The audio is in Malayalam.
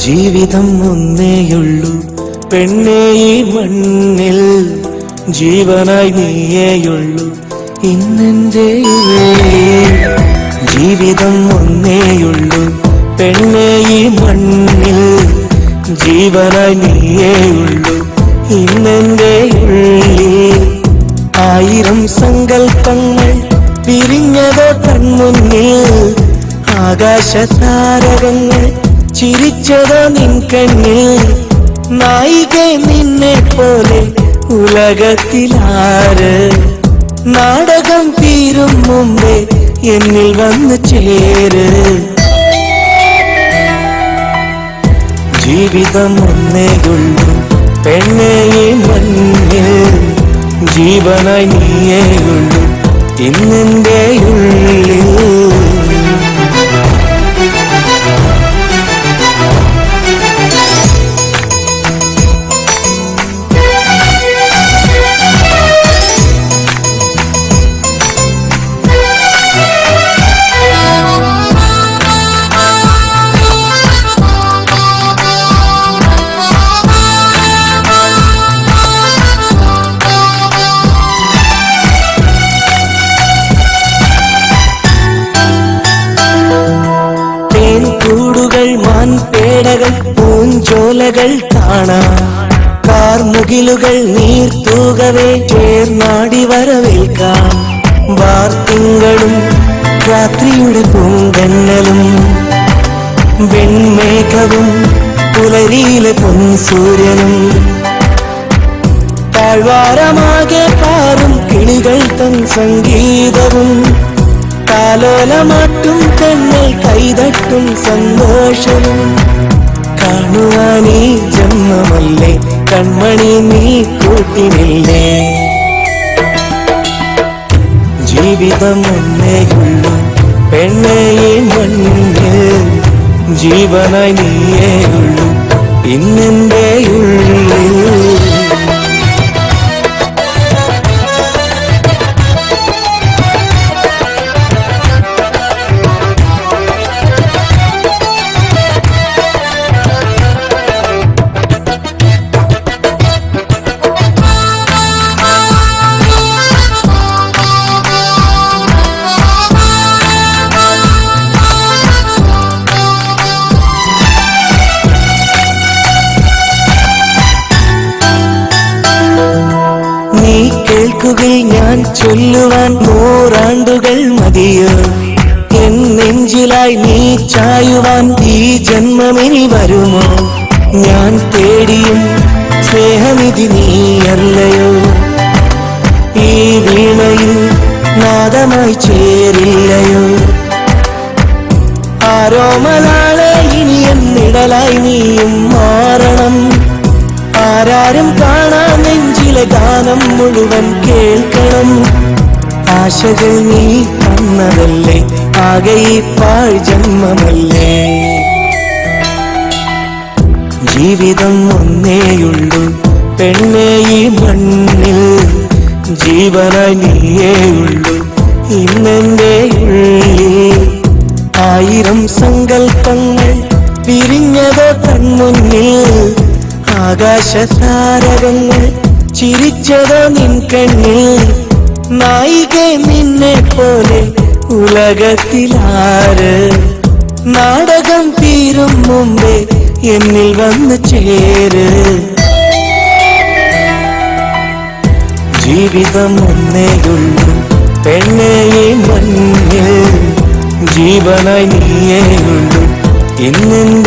ജീവിതം ഒന്നേയുള്ളൂ പെണ്ണേ ഈ മണ്ണിൽ, ജീവനായി നീയേയുള്ളൂ ഇന്നെന്റെ ഉള്ളിൽ. ജീവിതം ഒന്നേയുള്ളൂ പെണ്ണേ ഈ മണ്ണിൽ, ജീവനായി നീയേയുള്ളൂ ഇന്നെന്റെ ഉള്ളിൽ. ആയിരം സങ്കൽപ്പങ്ങൾ വിരിഞ്ഞതോ കൺമുന്നിൽ, ആകാശതാരകങ്ങൾ ചിരിച്ചതോ നിൻ കണ്ണിൽ. നായികെ നിന്നെ പോലെ ഉലകത്തിലാര്, നാടകം തീരും മുമ്പേ എന്നിൽ വന്ന് ചേര്. ജീവിതം ഒന്നേയുള്ളൂ പെണ്ണേ ഈ മണ്ണിൽ, ജീവനായി നീയേയുള്ളൂ ഇന്നെന്റെ ഉള്ളിൽ. കൂടുകൾ മാൻപേടകൾ പൂഞ്ചോലകൾ കാണാം, കാർമുകിലുകൾ നീർത്തൂകവേ ചേർന്നാടി വരവേൽക്കാം. വാർത്തിങ്കളും രാത്രിയുടെ പൂങ്കന്നലും, വെൺമേഘവും പുലരിയിലെ പൊൻസൂര്യനും, താഴ്വാരമാകെ പാറും കിളികൾ തൻ സംഗീതവും, താലോലമാട്ടും കണ്ണൽ കൈതട്ടും സന്തോഷവും. കാണുവാനീ ജന്മമല്ലേ കൺമണി നീ കൂട്ടിനില്ലേ. ജീവിതം ഒന്നേയുള്ളൂ പെണ്ണേ ഈ മണ്ണിൽ, ജീവനായി നീയേയുള്ളൂ ഇന്നെന്റെ ഉള്ളിൽ. നീ കേൾക്കുകിൽ ഞാൻ ചൊല്ലുവാൻ നൂറാണ്ടുകൾ മതിയോ, എൻ നെഞ്ചിലായി നീ ചായുവാൻ ഈ ജന്മമിനി വരുമോ. ഞാൻ തേടിയും സ്നേഹനിധി നീയല്ലയോ, ഈ വീണയിൽ നാദമായി ചേരില്ലയോ. ആരോമലാളെ ഇനി എന്നിടലായി നീയും മാറണം, ആരാരും കാണാൻ നെഞ്ചിലെ ഗാനം മുഴുവൻ കേൾക്കണം. ആശകൾ നീ തന്നതല്ലേ ആകെ ഈ പാഴ് ജന്മമല്ലേ. ജീവിതം ഒന്നേയുള്ളൂ പെണ്ണേ ഈ മണ്ണിൽ, ജീവനായി നീയേയുള്ളൂ ഇന്നെന്റെ ഉള്ളിൽ. ആയിരം സങ്കൽപ്പങ്ങൾ വിരിഞ്ഞതോ കൺമുന്നിൽ, ആകാശതാരകങ്ങൾ ചിരിച്ചതോ നിൻ കണ്ണിൽ. നായികെ നിന്നെ പോലെ ഉലകത്തിലാര്, നാടകം തീരും മുമ്പേ എന്നിൽ വന്ന് ചേര്. ജീവിതം ഒന്നേയുള്ളൂ പെണ്ണേ ഈ മണ്ണിൽ, ജീവനായി നീയേയുള്ളൂ ഇന്നെന്റെ